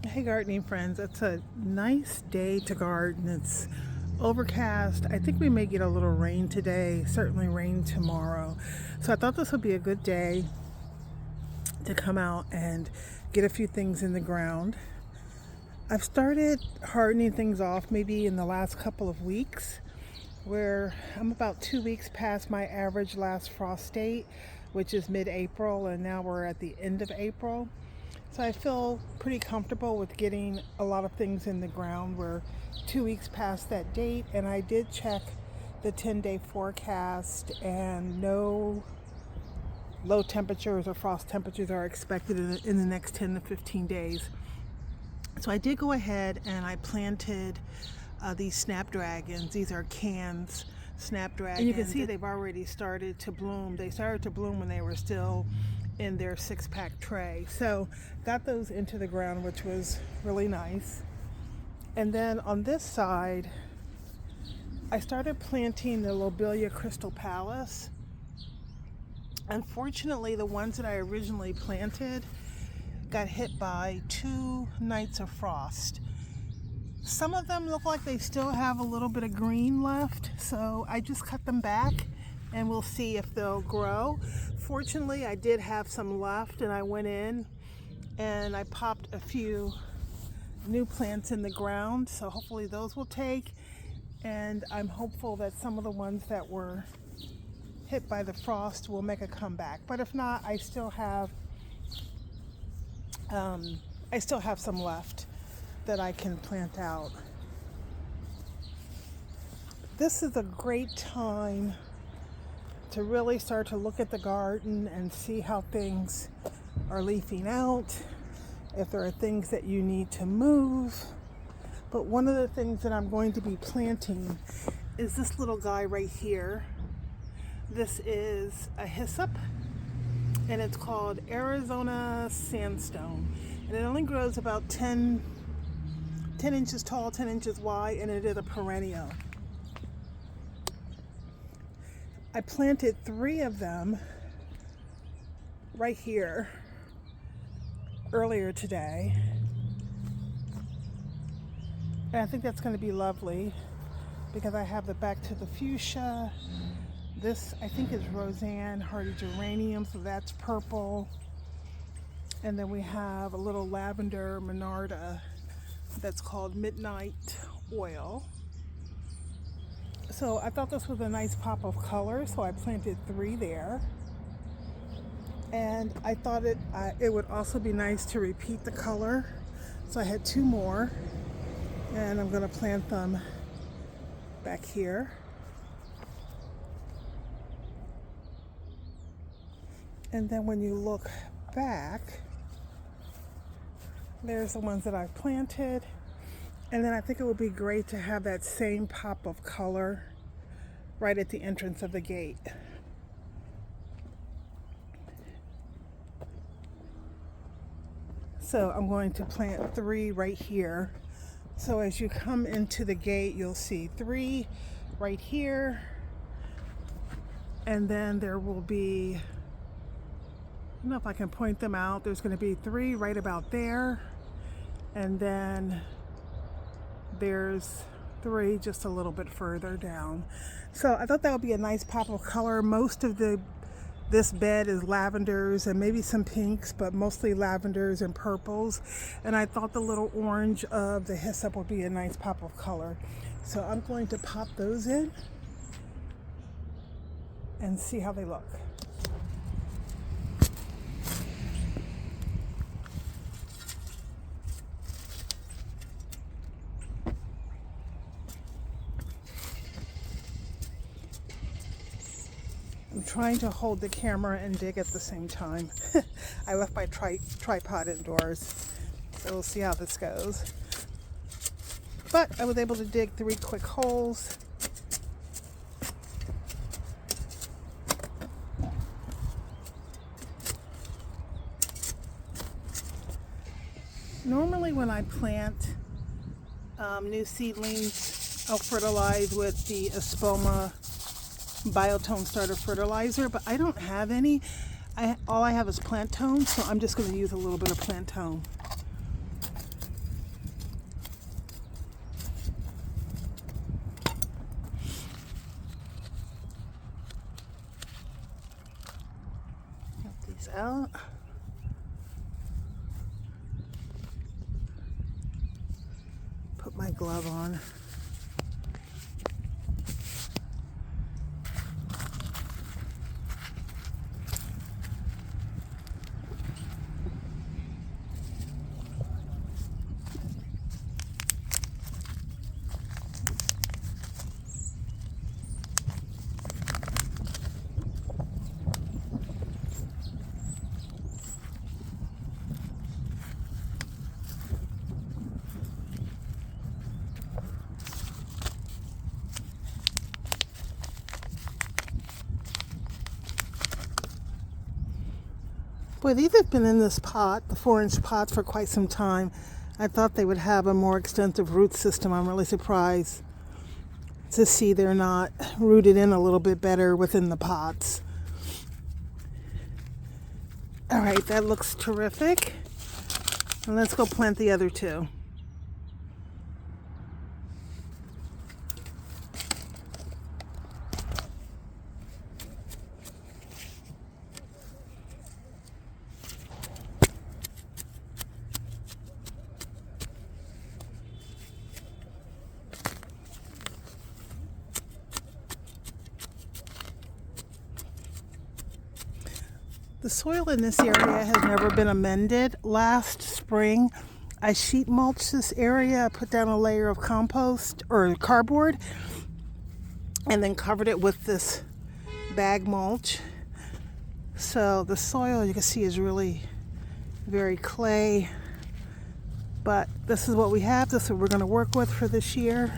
Hey gardening friends, it's a nice day to garden. It's overcast. I think we may get a little rain today, certainly rain tomorrow. So I thought this would be a good day to come out and get a few things in the ground. I've started hardening things off maybe in the last couple of weeks, where I'm about 2 weeks past my average last frost date, which is mid-April, and now we're at the end of April. So I feel pretty comfortable with getting a lot of things in the ground. We're 2 weeks past that date, and I did check the 10-day forecast, and no low temperatures or frost temperatures are expected in the next 10 to 15 days. So I did go ahead and I planted these snapdragons. These are cans snapdragons. And you can see they've already started to bloom. They started to bloom when they were still in their 6-pack tray. So got those into the ground, which was really nice. And then on this side, I started planting the Lobelia Crystal Palace. Unfortunately, the ones that I originally planted got hit by 2 nights of frost. Some of them look like they still have a little bit of green left, so I just cut them back and we'll see if they'll grow. Fortunately, I did have some left, and I went in and I popped a few new plants in the ground, so hopefully those will take. And I'm hopeful that some of the ones that were hit by the frost will make a comeback. But if not, I still have some left that I can plant out. This is a great time to really start to look at the garden and see how things are leafing out, if there are things that you need to move. But one of the things that I'm going to be planting is this little guy right here. This is a hyssop, and it's called Arizona Sandstone, and it only grows about 10 inches tall, 10 inches wide, and it is a perennial. I planted 3 of them right here earlier today, and I think that's going to be lovely because I have the back to the fuchsia. This I think is Roseanne hardy geranium, so that's purple, and then we have a little lavender monarda that's called Midnight Oil. So I thought this was a nice pop of color, so I planted 3 there. And I thought it would also be nice to repeat the color, so I had 2 more, and I'm going to plant them back here. And then when you look back, there's the ones that I've planted. And then I think it would be great to have that same pop of color right at the entrance of the gate. So I'm going to plant 3 right here. So as you come into the gate, you'll see 3 right here. And then there will be, I don't know if I can point them out. There's going to be 3 right about there. And then there's 3 just a little bit further down. So I thought that would be a nice pop of color. Most of this bed is lavenders and maybe some pinks, but mostly lavenders and purples. And I thought the little orange of the hyssop would be a nice pop of color. So I'm going to pop those in and see how they look. I'm trying to hold the camera and dig at the same time. I left my tripod indoors, so we'll see how this goes. But I was able to dig 3 quick holes. Normally when I plant new seedlings, I'll fertilize with the Espoma Biotone Starter Fertilizer, but I don't have any. All I have is plant tone, so I'm just going to use a little bit of plant tone. out. Put my glove on. Boy, these have been in this pot, the 4-inch pot, for quite some time. I thought they would have a more extensive root system. I'm really surprised to see they're not rooted in a little bit better within the pots. All right, that looks terrific. And let's go plant the other two. The soil in this area has never been amended. Last spring, I sheet mulched this area, put down a layer of compost or cardboard, and then covered it with this bag mulch. So the soil, you can see, is really very clay. But this is what we have. This is what we're going to work with for this year.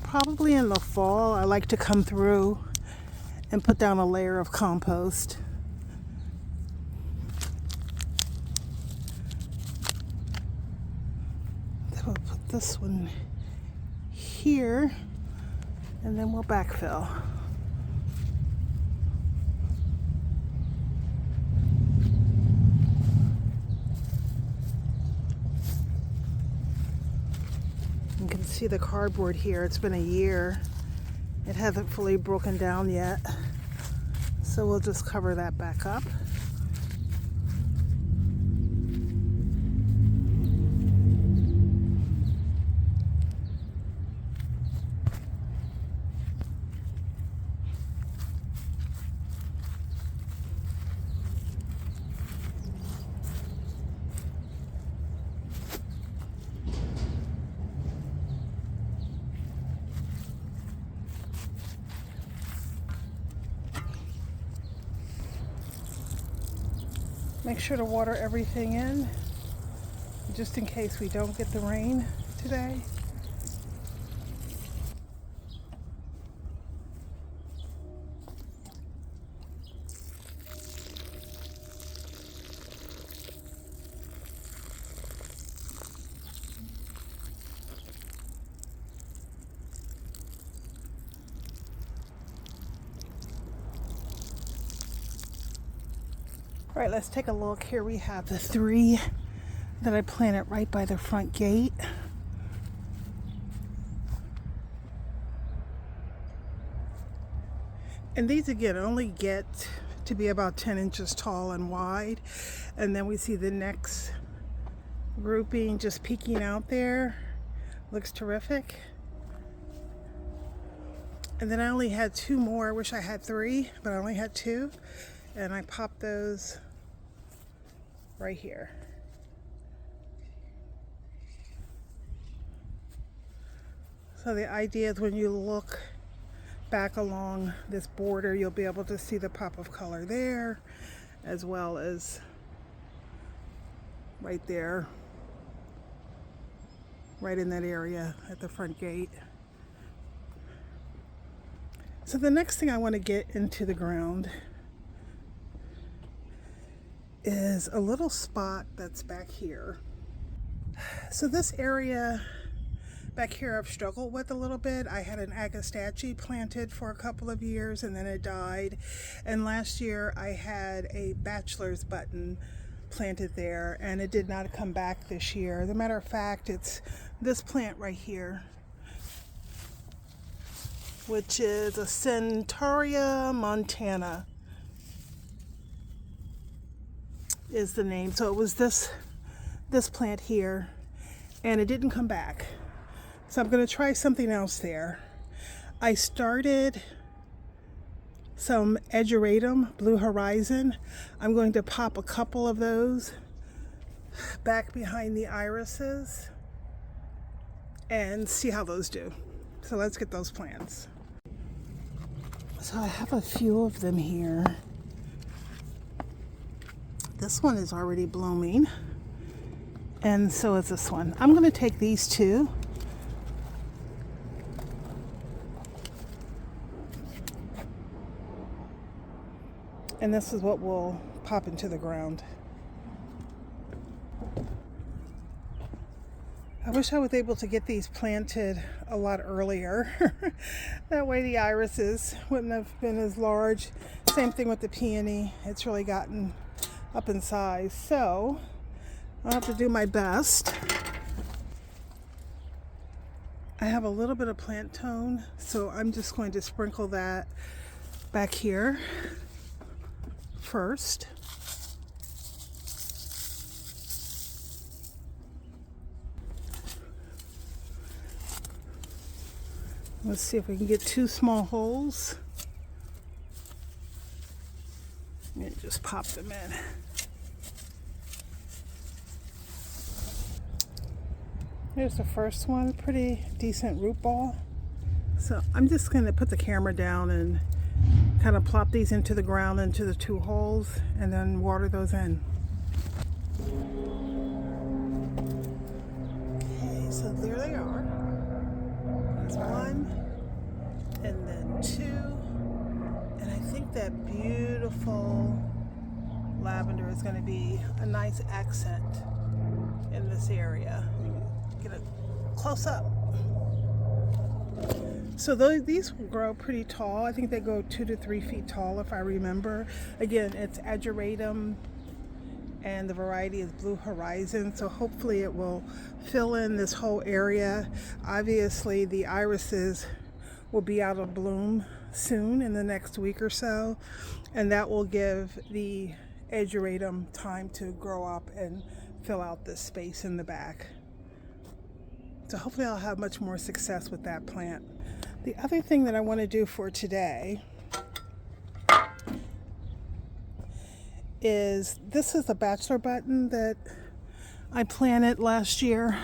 Probably in the fall, I like to come through and put down a layer of compost. Then we'll put this one here, and then we'll backfill. You can see the cardboard here. It's been a year. It hasn't fully broken down yet, so we'll just cover that back up. Make sure to water everything in, just in case we don't get the rain today. All right, let's take a look. Here we have the 3 that I planted right by the front gate. And these, again, only get to be about 10 inches tall and wide. And then we see the next grouping just peeking out there. Looks terrific. And then I only had 2 more. I wish I had 3, but I only had 2. And I popped those right here. So the idea is when you look back along this border, you'll be able to see the pop of color there, as well as right there, right in that area at the front gate. So the next thing I want to get into the ground is a little spot that's back here. So this area back here I've struggled with a little bit. I had an agastache planted for a couple of years and then it died. And last year I had a bachelor's button planted there and it did not come back this year. As a matter of fact, it's this plant right here, which is a Centaurea montana. is the name. So it was this plant here, and it didn't come back. So I'm going to try something else there. I started some Edgeratum, Blue Horizon. I'm going to pop a couple of those back behind the irises and see how those do. So let's get those plants. So I have a few of them here. This one is already blooming, and so is this one. I'm going to take these two. And this is what will pop into the ground. I wish I was able to get these planted a lot earlier. That way the irises wouldn't have been as large. Same thing with the peony. It's really gotten up in size. So I'll have to do my best. I have a little bit of plant tone, so I'm just going to sprinkle that back here first. Let's see if we can get 2 small holes and just pop them in. Here's the first one, pretty decent root ball. So I'm just going to put the camera down and kind of plop these into the ground, into the 2 holes, and then water those in. Okay, so there they are. There's 1, and then 2, and I think that beautiful lavender is going to be a nice accent in this area. Get a close up. So these grow pretty tall. I think they go 2 to 3 feet tall, if I remember. Again, it's Edgeratum, and the variety is Blue Horizon. So hopefully it will fill in this whole area. Obviously, the irises will be out of bloom soon, in the next week or so, and that will give the Edgeratum time to grow up and fill out this space in the back. So hopefully I'll have much more success with that plant. The other thing that I want to do for today is, this is the bachelor button that I planted last year,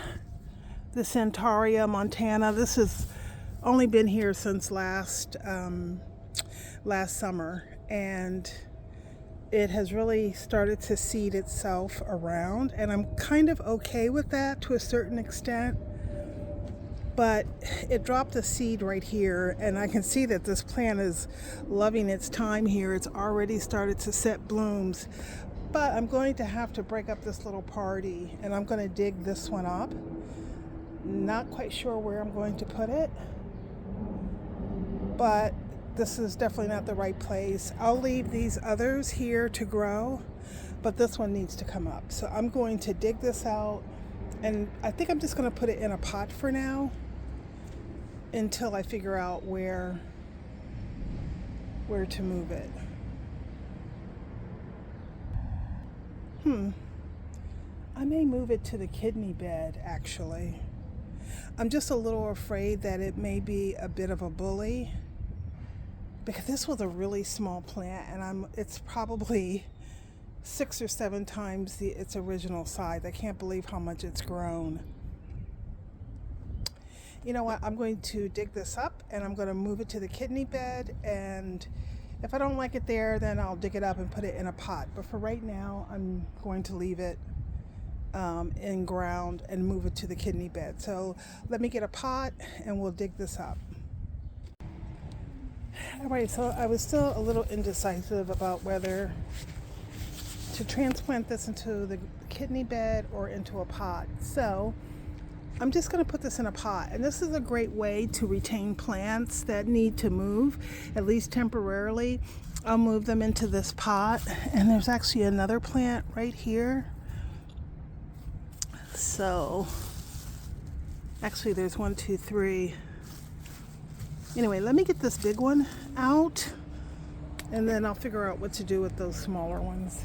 the Centaria montana. This has only been here since last summer, and it has really started to seed itself around, and I'm kind of okay with that to a certain extent. But it dropped a seed right here, and I can see that this plant is loving its time here. It's already started to set blooms, but I'm going to have to break up this little party, and I'm going to dig this one up. Not quite sure where I'm going to put it, but this is definitely not the right place. I'll leave these others here to grow, but this one needs to come up. So I'm going to dig this out, and I think I'm just going to put it in a pot for now until I figure out where to move it. I may move it to the kidney bed, actually. I'm just a little afraid that it may be a bit of a bully, because this was a really small plant, and it's probably 6 or 7 times its original size. I can't believe how much it's grown. You know what, I'm going to dig this up, and I'm going to move it to the kidney bed, and if I don't like it there, then I'll dig it up and put it in a pot. But for right now, I'm going to leave it in ground and move it to the kidney bed. So let me get a pot and we'll dig this up. All right, so I was still a little indecisive about whether to transplant this into the kidney bed or into a pot. So I'm just going to put this in a pot, and this is a great way to retain plants that need to move, at least temporarily. I'll move them into this pot, and there's actually another plant right here. So actually there's 1, 2, 3. Anyway, let me get this big one out, and then I'll figure out what to do with those smaller ones.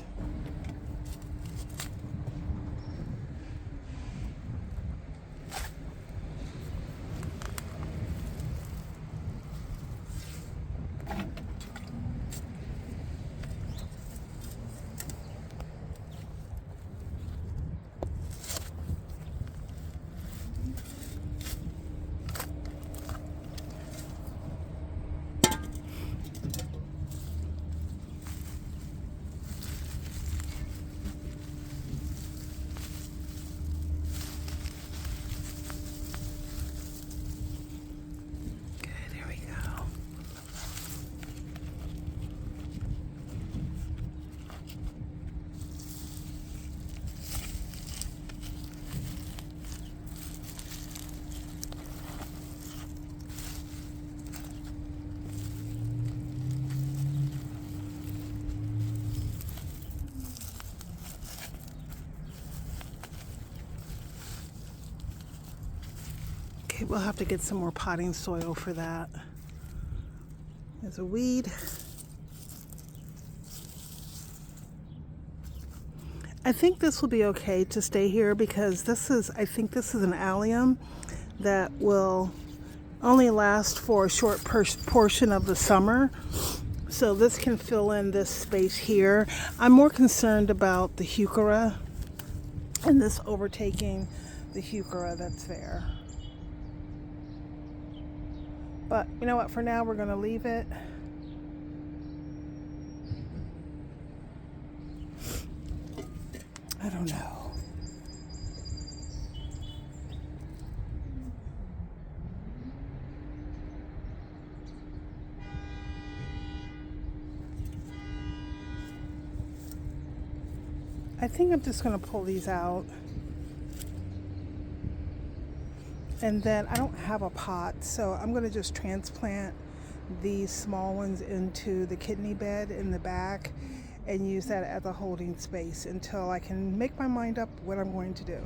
Okay, we'll have to get some more potting soil for that. There's a weed. I think this will be okay to stay here because I think this is an allium that will only last for a short portion of the summer. So this can fill in this space here. I'm more concerned about the heuchera and this overtaking the heuchera that's there. But you know what, for now we're going to leave it. I don't know. I think I'm just going to pull these out. And then I don't have a pot, so I'm going to just transplant these small ones into the kidney bed in the back and use that as a holding space until I can make my mind up what I'm going to do.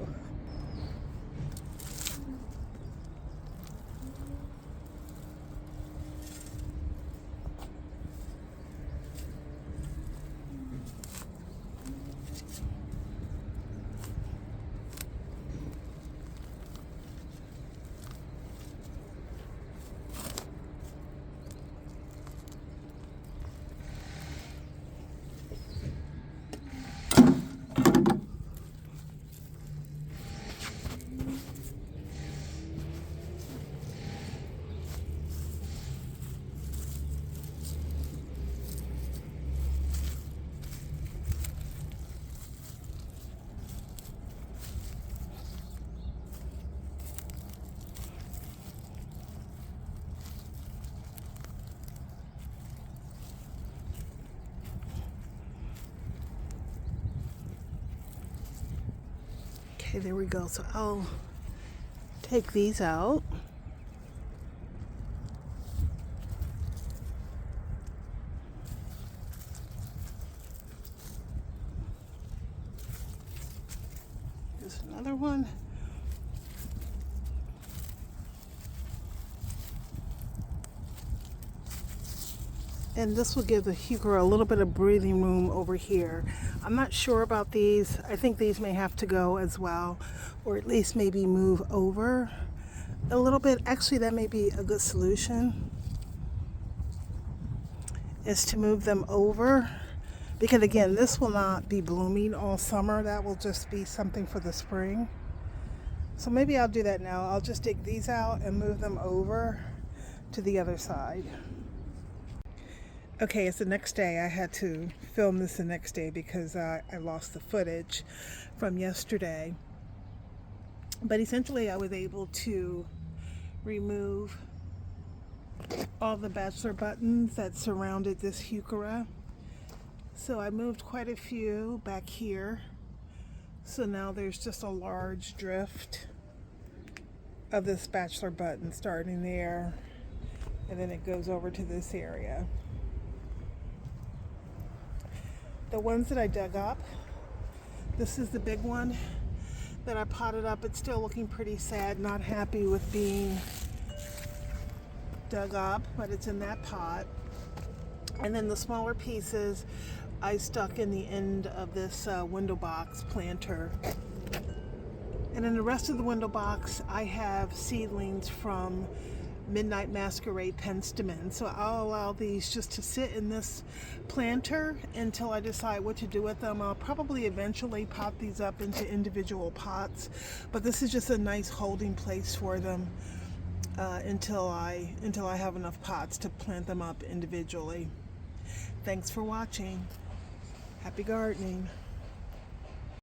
Okay, there we go. So I'll take these out. Here's another one. And this will give the heuchera a little bit of breathing room over here. I'm not sure about these. I think these may have to go as well, or at least maybe move over a little bit. Actually, that may be a good solution, is to move them over, because again, this will not be blooming all summer. That will just be something for the spring. So maybe I'll do that now. I'll just dig these out and move them over to the other side. Okay, it's the next day. I had to film this the next day because I lost the footage from yesterday. But essentially I was able to remove all the bachelor buttons that surrounded this heuchera. So I moved quite a few back here. So now there's just a large drift of this bachelor button starting there, and then it goes over to this area. The ones that I dug up, this is the big one that I potted up. It's still looking pretty sad, not happy with being dug up, but it's in that pot. And then the smaller pieces I stuck in the end of this window box planter. And in the rest of the window box, I have seedlings from Midnight Masquerade penstemon. So I'll allow these just to sit in this planter until I decide what to do with them. I'll probably eventually pot these up into individual pots, but this is just a nice holding place for them until I have enough pots to plant them up individually. Thanks for watching. Happy gardening.